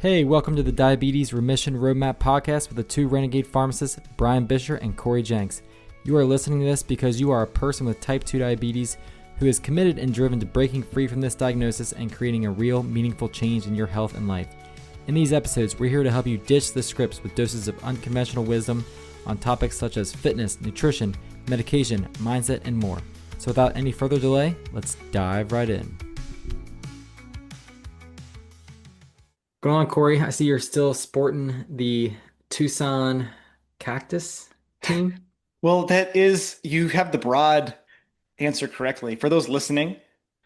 Hey, welcome to the Diabetes Remission Roadmap podcast with the two renegade pharmacists, Brian Bisher and Cory Jenks. You are listening to this because you are a person with type 2 diabetes who is committed and driven to breaking free from this diagnosis and creating a real, meaningful change in your health and life. In these episodes, we're here to help you ditch the scripts with doses of unconventional wisdom on topics such as fitness, nutrition, medication, mindset, and more. So without any further delay, let's dive right in. Going on, Cory. I see you're still sporting the Tucson Cactus team. Well, you have the broad answer correctly. For those listening,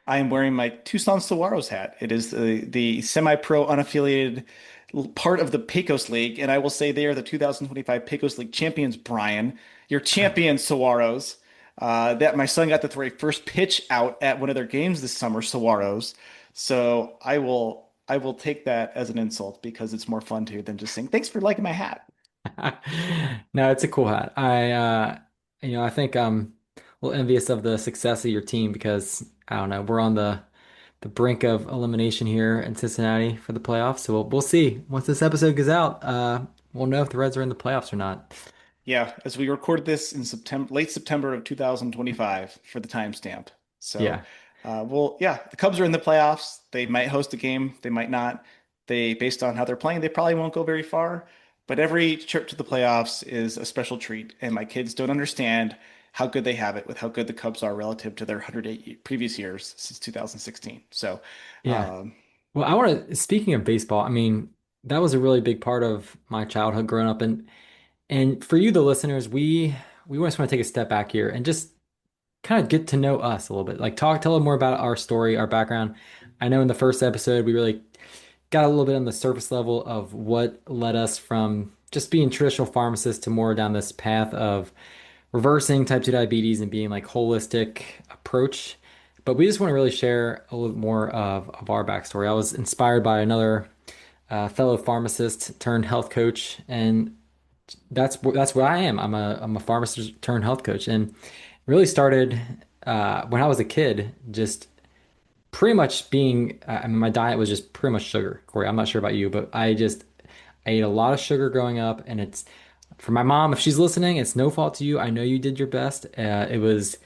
I am wearing my Tucson Saguaros hat. It is the semi-pro unaffiliated part of the Pecos League, and I will say they are the 2025 Pecos League champions, Brian. Your champion, Saguaros. That my son got to throw a first pitch out at one of their games this summer, Saguaros. So I will take that as an insult because it's more fun to than just saying, thanks for liking my hat. No, it's a cool hat. I think I'm a little envious of the success of your team because I don't know, we're on the brink of elimination here in Cincinnati for the playoffs. So we'll see. Once this episode goes out, we'll know if the Reds are in the playoffs or not. Yeah, as we recorded this in September, late September of 2025 for the timestamp. So, Yeah. yeah, the Cubs are in the playoffs. They might host a game, they might not. Based on how they're playing, they probably won't go very far. But every trip to the playoffs is a special treat, and my kids don't understand how good they have it with how good the Cubs are relative to their 108 previous years since 2016. So, Yeah. um, Well, speaking of baseball, I mean, that was a really big part of my childhood growing up. And for you, the listeners, we just want to take a step back here and just kind of get to know us a little bit. Like tell them more about our story, our background. I know in the first episode, we really got a little bit on the surface level of what led us from just being traditional pharmacists to more down this path of reversing type 2 diabetes and being like holistic approach. But we just want to really share a little more of our backstory. I was inspired by another fellow pharmacist turned health coach, and that's what I am. I'm a pharmacist turned health coach, and really started when I was a kid, just pretty much being. I mean, my diet was just pretty much sugar. Cory, I'm not sure about you, but I ate a lot of sugar growing up, and it's for my mom. If she's listening, it's no fault to you. I know you did your best. It was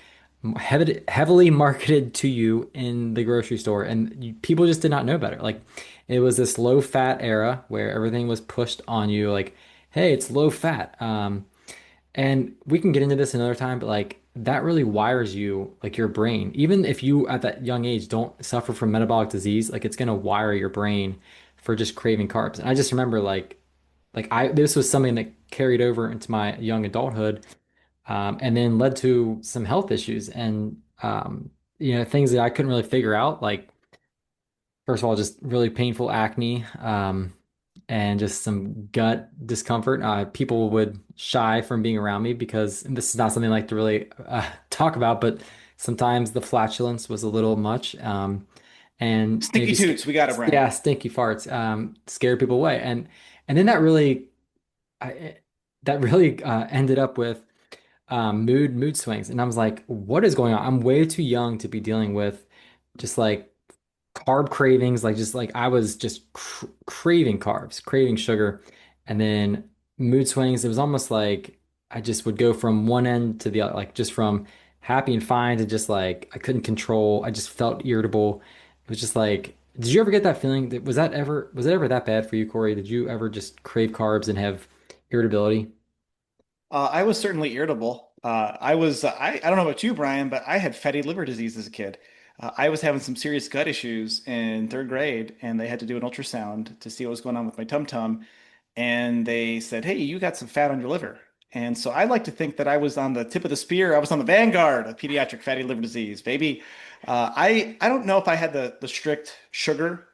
heavily marketed to you in the grocery store, and people just did not know better. Like it was this low fat era where everything was pushed on you, like, hey, it's low fat. And we can get into this another time, but like that really wires you, like your brain. Even if you at that young age don't suffer from metabolic disease, like it's gonna wire your brain for just craving carbs. And I just remember like I this was something that carried over into my young adulthood, and then led to some health issues and things that I couldn't really figure out. Like first of all, just really painful acne, and just some gut discomfort. People would shy from being around me because and this is not something I like to really talk about, but sometimes the flatulence was a little much. And Stinky maybe toots, we got it, Brian. yeah, stinky farts scared people away, and then I, that really ended up with mood swings, and I was like, what is going on? I'm way too young to be dealing with just like carb cravings, like just like I was just craving carbs, craving sugar, and then mood swings. It was almost like I just would go from one end to the other, like just from happy and fine to just like I couldn't control. I just felt irritable. It was just like, did you ever get that feeling? Was it ever that bad for you, Cory? Did you ever just crave carbs and have irritability? I was certainly irritable. I don't know about you, Brian, but I had fatty liver disease as a kid. I was having some serious gut issues in third grade, and they had to do an ultrasound to see what was going on with my tum-tum. And they said, "Hey, you got some fat on your liver." And so I like to think that I was on the tip of the spear. I was on the vanguard of pediatric fatty liver disease, baby. I don't know if I had the strict sugar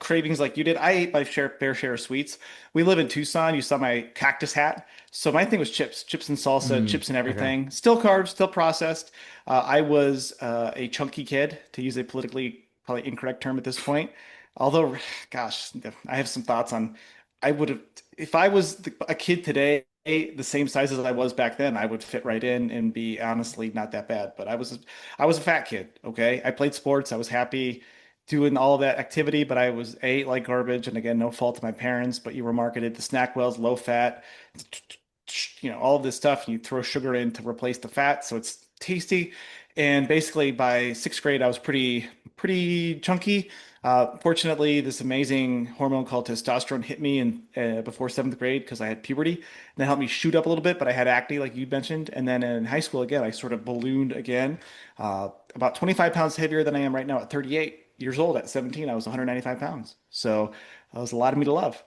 cravings like you did. I ate my fair share of sweets. We live in Tucson. You saw my cactus hat. So my thing was chips and salsa, chips and Okay. everything. Still carbs, still processed. I was a chunky kid, to use a politically probably incorrect term at this point. Although, gosh, I have some thoughts on. I would have, if I was a kid today, the same size as I was back then, I would fit right in and be honestly not that bad. But I was a fat kid. Okay, I played sports. I was happy. doing all that activity, but I was ate like garbage. And again, no fault of my parents, but you were marketed the snack wells, low fat, all of this stuff. And you throw sugar in to replace the fat, so it's tasty. And basically, by sixth grade, I was pretty chunky. Fortunately, this amazing hormone called testosterone hit me in before seventh grade because I had puberty, and that helped me shoot up a little bit. But I had acne, like you mentioned, and then in high school again, I sort of ballooned again, about 25 pounds heavier than I am right now at 38 years old. At 17, I was 195 pounds, so that was a lot of me to love.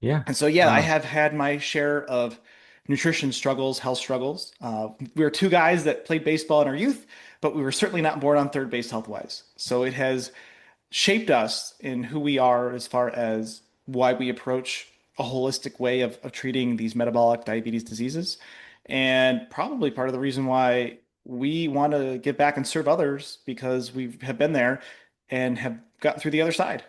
Yeah. And so, yeah, I Wow. have had my share of nutrition struggles, health struggles. We were two guys that played baseball in our youth, but we were certainly not born on third base health wise. So it has shaped us in who we are as far as why we approach a holistic way of treating these metabolic diabetes diseases. And probably part of the reason why we want to give back and serve others because we have been there and have gotten through the other side.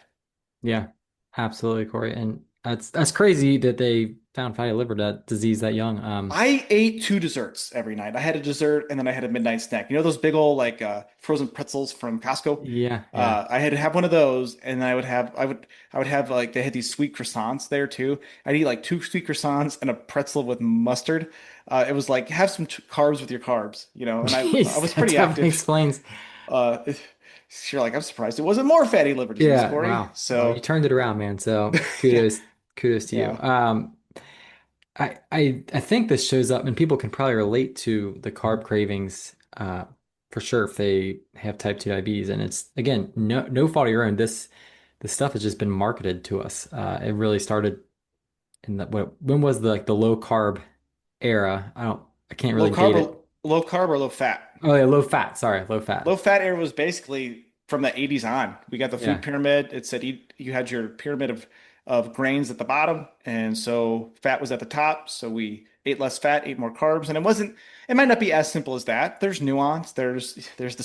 Yeah. Absolutely, Corey. And that's crazy that they found fatty liver disease that young. I ate two desserts every night. I had a dessert and then I had a midnight snack. You know those big old like frozen pretzels from Costco? Yeah, yeah. I had to have one of those, and then I would have like they had these sweet croissants there too. I'd eat like two sweet croissants and a pretzel with mustard. It was like have some carbs with your carbs, and I Jeez, was that pretty definitely active. explains. Uh, you're like I'm surprised it wasn't more fatty liver disease, Yeah, Corey. wow. Well, you So turned it around, man. So yeah, kudos to you. yeah. I think this shows up, and people can probably relate to the carb cravings, for sure if they have type 2 diabetes. And it's again, no fault of your own. This stuff has just been marketed to us. It really started in when was the low carb era? I can't Low really carb date or it. low carb or low fat? Oh yeah, low fat. Sorry, low Low fat. fat era was basically from the 80s on. We got the food Yeah. pyramid. It said you had your pyramid of grains at the bottom, and so fat was at the top. So we ate less fat, ate more carbs, and it might not be as simple as that. There's nuance. There's the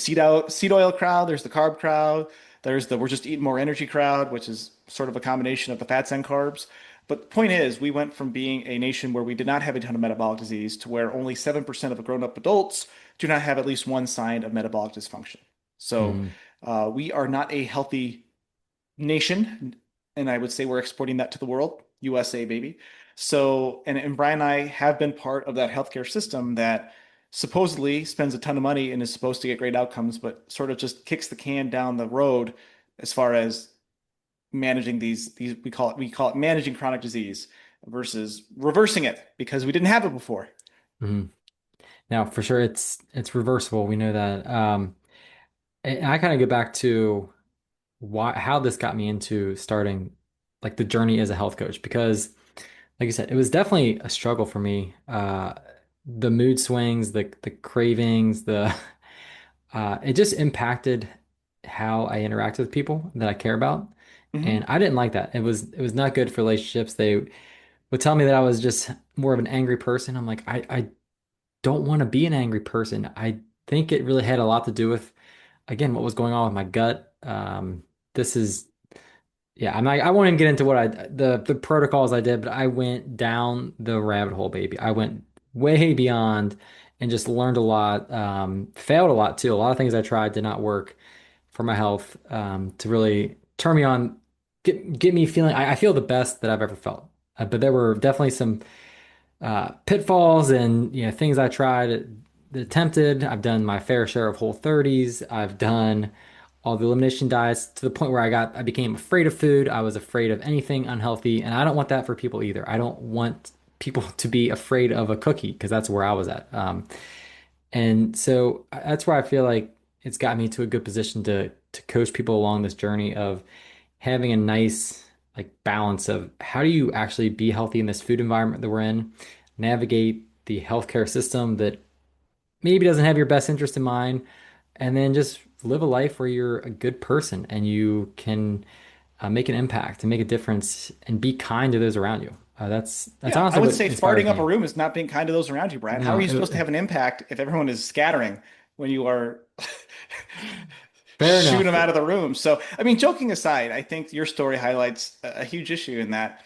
seed oil crowd, there's the carb crowd, there's the we're just eating more energy crowd, which is sort of a combination of the fats and carbs. But the point is, we went from being a nation where we did not have a ton of metabolic disease to where only 7% of grown-up adults do not have at least one sign of metabolic dysfunction. So Mhm. we are not a healthy nation, and I would say we're exporting that to the world. USA, baby. So, and Brian and I have been part of that healthcare system that supposedly spends a ton of money and is supposed to get great outcomes, but sort of just kicks the can down the road as far as managing these we call it managing chronic disease versus reversing it because we didn't have it before. Mhm. Now, for sure, it's reversible. We know that. And I kind of get back to how this got me into starting like the journey as a health coach because like you said, it was definitely a struggle for me. The mood swings, the cravings, the it just impacted how I interact with people that I care about. Hmm. And I didn't like that. It was not good for relationships. They would tell me that I was just more of an angry person. I'm like, I don't want to be an angry person. I think it really had a lot to do with, again, what was going on with my gut. This is yeah, I won't even get into the protocols I did, but I went down the rabbit hole, baby. I went way beyond and just learned a lot. Failed a lot too. A lot of things I tried did not work for my health. To really turn me on, get me feeling. I feel the best that I've ever felt. But there were definitely some pitfalls and things I tried attempted. I've done my fair share of Whole 30s. I've done all the elimination diets to the point where I became afraid of food. I was afraid of anything unhealthy, and I don't want that for people either. I don't want people to be afraid of a cookie because that's where I was at. And so that's where I feel like it's got me to a good position to coach people along this journey of having a nice like balance of how do you actually be healthy in this food environment that we're in, navigate the healthcare system that maybe doesn't have your best interest in mind, and then just live a life where you're a good person and you can make an impact and make a difference and be kind to those around you. That's Yeah, I honestly would what say inspires farting up a me. room is not being kind to those around you, Brian. How are No, you supposed to have an impact if everyone is scattering when you are fair shooing enough. them out of the room? So, I mean, joking aside, I think your story highlights a huge issue in that.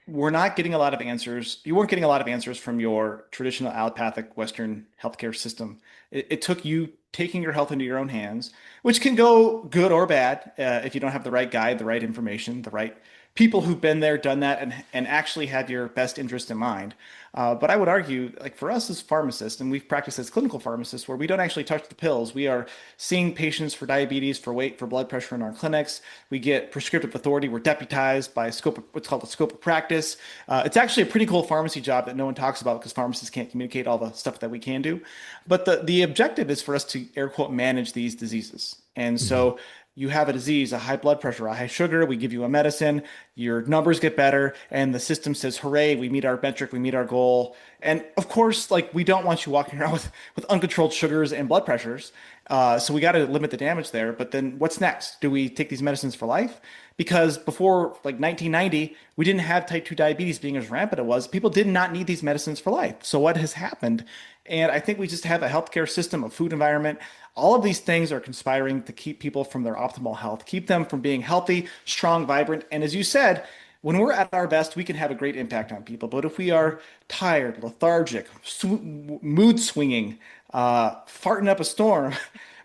we're not getting a lot of answers. You weren't getting a lot of answers from your traditional allopathic Western healthcare system. It took you taking your health into your own hands, which can go good or bad if you don't have the right guide, the right information, the right people who've been there, done that, and actually have your best interest in mind. But I would argue, like for us as pharmacists, and we've practiced as clinical pharmacists, where we don't actually touch the pills. We are seeing patients for diabetes, for weight, for blood pressure in our clinics. We get prescriptive authority. We're deputized by what's called the scope of practice. It's actually a pretty cool pharmacy job that no one talks about because pharmacists can't communicate all the stuff that we can do. But the objective is for us to air quote manage these diseases. And Mhm. so you have a disease, a high blood pressure, a high sugar, we give you a medicine, your numbers get better, and the system says, hooray, we meet our metric, we meet our goal. And of course, like we don't want you walking around with uncontrolled sugars and blood pressures. So we got to limit the damage there. But then what's next? Do we take these medicines for life? Because before like 1990, we didn't have type 2 diabetes being as rampant it was. People did not need these medicines for life. So what has happened? And I think we just have a healthcare system, a food environment. All of these things are conspiring to keep people from their optimal health, keep them from being healthy, strong, vibrant. And as you said, when we're at our best, we can have a great impact on people. But if we are tired, lethargic, mood swinging, farting up a storm,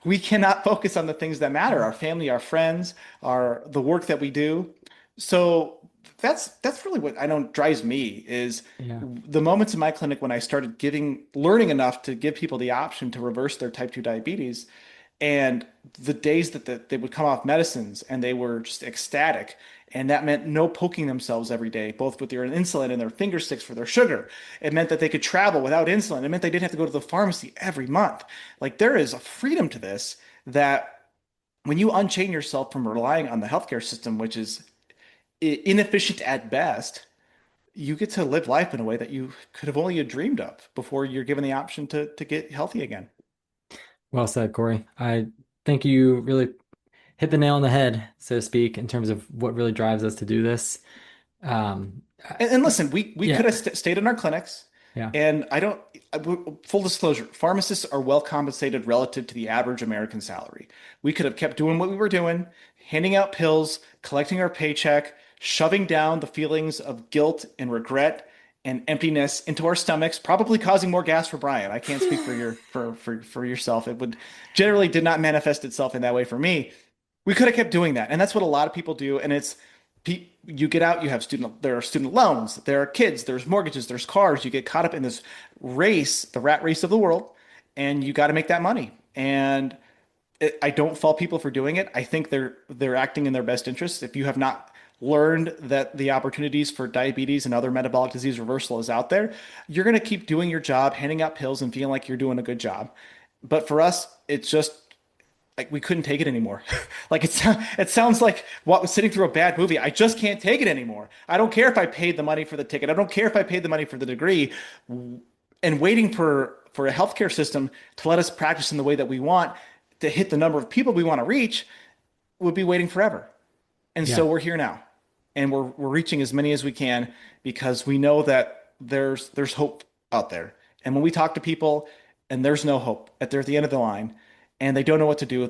we cannot focus on the things that matter, our family, our friends, our the work that we do. So that's really what I know drives me is Yeah. the moments in my clinic when I started learning enough to give people the option to reverse their type 2 diabetes. And the days that they would come off medicines and they were just ecstatic. And that meant no poking themselves every day, both with their insulin and their finger sticks for their sugar. It meant that they could travel without insulin. It meant they didn't have to go to the pharmacy every month. Like there is a freedom to this that when you unchain yourself from relying on the healthcare system, which is inefficient at best, you get to live life in a way that you could have only dreamed of before you're given the option to get healthy again. Well said, Corey. I think you really hit the nail on the head, so to speak, in terms of what really drives us to do this. And listen, we could Yeah, have stayed in our clinics, yeah, and I don't. Full disclosure, pharmacists are well compensated relative to the average American salary. We could have kept doing what we were doing, handing out pills, collecting our paycheck, shoving down the feelings of guilt and regret and emptiness into our stomachs, probably causing more gas for Brian. I can't speak for for yourself. It would generally did not manifest itself in that way for me. We could have kept doing that, and that's what a lot of people do. And it's you get out, you have there are student loans, there are kids, there's mortgages, there's cars. You get caught up in this race, the rat race of the world, and you got to make that money. And I don't fault people for doing it. I think they're acting in their best interest. If you have not learned that the opportunities for diabetes and other metabolic disease reversal is out there, you're going to keep doing your job, handing out pills and feeling like you're doing a good job. But for us, it's just like we couldn't take it anymore. Like it sounds like what was sitting through a bad movie. I just can't take it anymore. I don't care if I paid the money for the ticket. I don't care if I paid the money for the degree. And waiting for a healthcare system to let us practice in the way that we want to hit the number of people we want to reach would be waiting forever. And so yeah, we're here now. And we're reaching as many as we can because we know that there's hope out there. And when we talk to people and there's no hope, they're at the end of the line and they don't know what to do,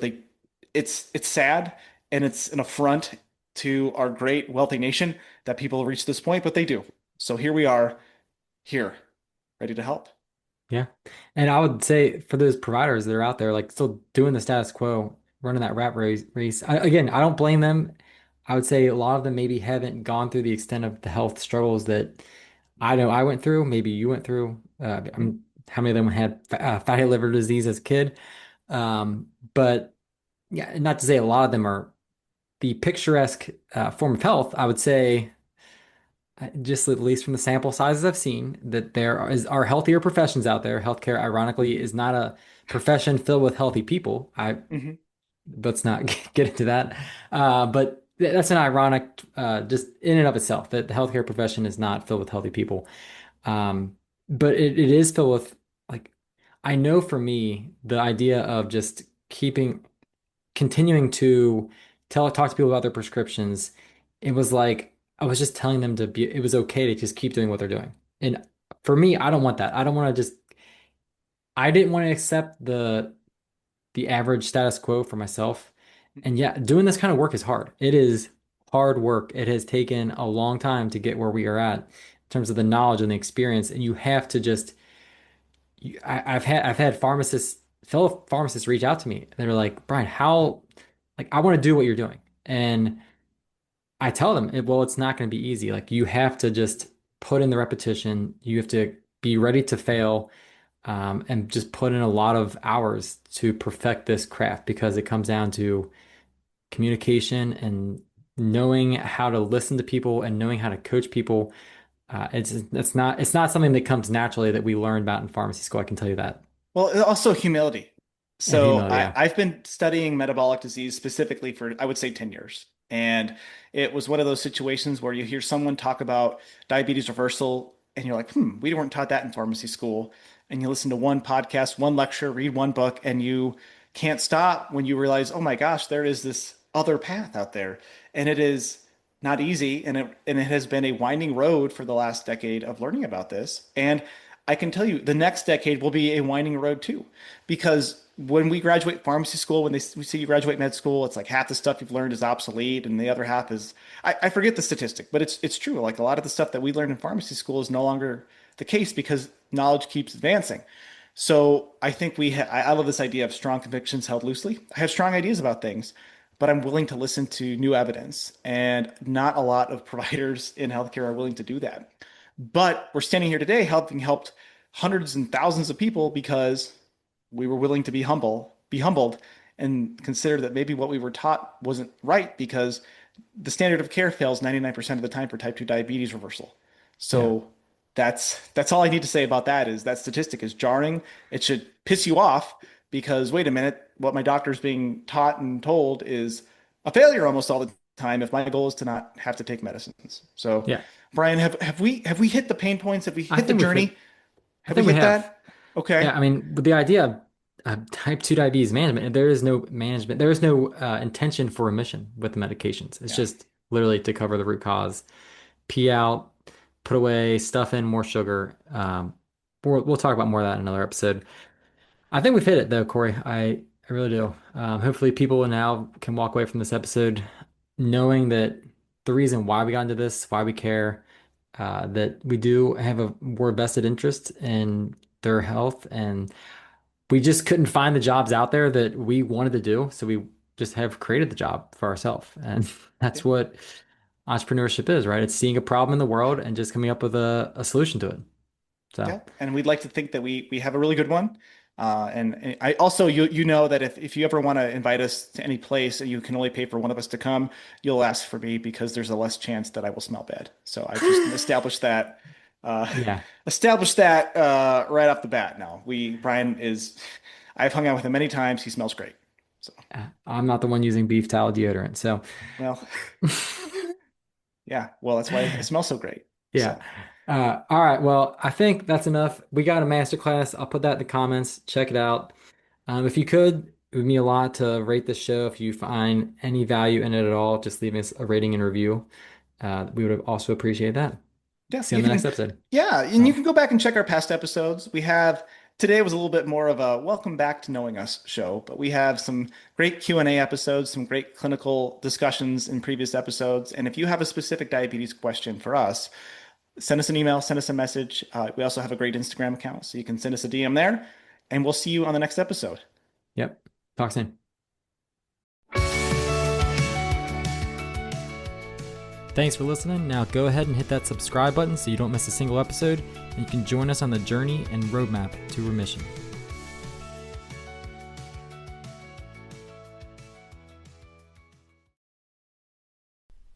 it's sad and it's an affront to our great wealthy nation that people reach this point, but they do. So here we are, here, ready to help. yeah. And I would say for those providers that are out there, like still doing the status quo, running that race. Again, I don't blame them. I would say a lot of them maybe haven't gone through the extent of the health struggles that I know I went through, maybe you went through. How many of them had fatty liver disease as a kid? But yeah, not to say a lot of them are the picturesque form of health. I would say, just at least from the sample sizes I've seen, that are healthier professions out there. Healthcare, ironically, is not a profession filled with healthy people. Hmm. Let's not get into that. But that's an ironic, just in and of itself, that the healthcare profession is not filled with healthy people. Um, but it is filled with, like, I know for me, the idea of just continuing to talk to people about their prescriptions, it was like I was just telling them it was okay to just keep doing what they're doing. And for me, I don't want that. I don't want to just, I didn't want to accept the average status quo for myself. And yeah, doing this kind of work is hard. It is hard work. It has taken a long time to get where we are at in terms of the knowledge and the experience. And you have to just, I've had fellow pharmacists reach out to me. They're like, Brian, how, like, I want to do what you're doing. And I tell them, well, it's not going to be easy. Like, you have to just put in the repetition. You have to be ready to fail, and just put in a lot of hours to perfect this craft because it comes down to communication and knowing how to listen to people and knowing how to coach people. It's not something that comes naturally that we learn about in pharmacy school. I can tell you that. Well, also humility. And So humility, yeah. I've been studying metabolic disease specifically for, I would say, 10 years. And it was one of those situations where you hear someone talk about diabetes reversal and you're like, we weren't taught that in pharmacy school. And you listen to one podcast, one lecture, read one book, and you can't stop when you realize, oh my gosh, there is this other path out there. And it is not easy. And it has been a winding road for the last decade of learning about this. And I can tell you the next decade will be a winding road too, because when we graduate pharmacy school, when we see you graduate med school, it's like half the stuff you've learned is obsolete, and the other half is I forget the statistic, but it's true. Like a lot of the stuff that we learned in pharmacy school is no longer the case because knowledge keeps advancing. So I think I love this idea of strong convictions held loosely. I have strong ideas about things, but I'm willing to listen to new evidence, and not a lot of providers in healthcare are willing to do that. But we're standing here today helping helped hundreds and thousands of people because we were willing to be humbled, and consider that maybe what we were taught wasn't right because the standard of care fails 99% of the time for type 2 diabetes reversal. Yeah. So that's all I need to say about that is that statistic is jarring. It should piss you off because wait a minute, what my doctor's being taught and told is a failure almost all the time if my goal is to not have to take medicines. So Yeah. Brian, have we hit the pain points? Have we I hit the think we've hit, journey? I Have we think we hit have. that? Okay. Yeah, I mean, with the idea of type 2 diabetes management, there is no management, there is no intention for remission with the medications. It's Yeah. just literally to cover the root cause, pee out, put away, stuff in more sugar. We'll talk about more of that in another episode. I think we've hit it though, Corey. I really do. Hopefully, people now can walk away from this episode knowing that the reason why we got into this, why we care, that we do have we're vested interest in their health, and we just couldn't find the jobs out there that we wanted to do. So we just have created the job for ourselves. And Yeah. that's what entrepreneurship is, right? It's seeing a problem in the world and just coming up with a solution to it. So, Yeah. And we'd like to think that we have a really good one. And I also you know that if you ever want to invite us to any place and you can only pay for one of us to come, you'll ask for me because there's a less chance that I will smell bad. So I've just uh yeah, established that right off the bat now. Brian is I've hung out with him many times. He smells great. So I'm not the one using beef tallow deodorant. So, well, yeah. Well, that's why it smells so great. yeah. So All right. Well, I think that's enough. We got a master class. I'll put that in the comments. Check it out. If you could, it would mean a lot to rate this show. If you find any value in it at all, just leave us a rating and review. We would also appreciate that. yeah, See you you on the can, next episode. yeah, and you Oh, can go back and check our past episodes. Today was a little bit more of a welcome back to knowing us show, but we have some great Q&A episodes, some great clinical discussions in previous episodes. And if you have a specific diabetes question for us, send us an email, send us a message. We also have a great Instagram account, so you can send us a DM there, and we'll see you on the next episode. yep. Talk soon. Thanks for listening. Now go ahead and hit that subscribe button so you don't miss a single episode, and you can join us on the journey and roadmap to remission.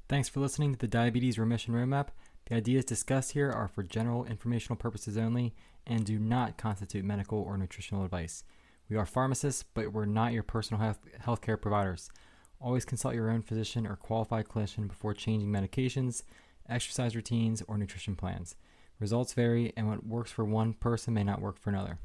Thanks for listening to the Diabetes Remission Roadmap. The ideas discussed here are for general informational purposes only and do not constitute medical or nutritional advice. We are pharmacists, but we're not your personal healthcare providers. Always consult your own physician or qualified clinician before changing medications, exercise routines, or nutrition plans. Results vary, and what works for one person may not work for another.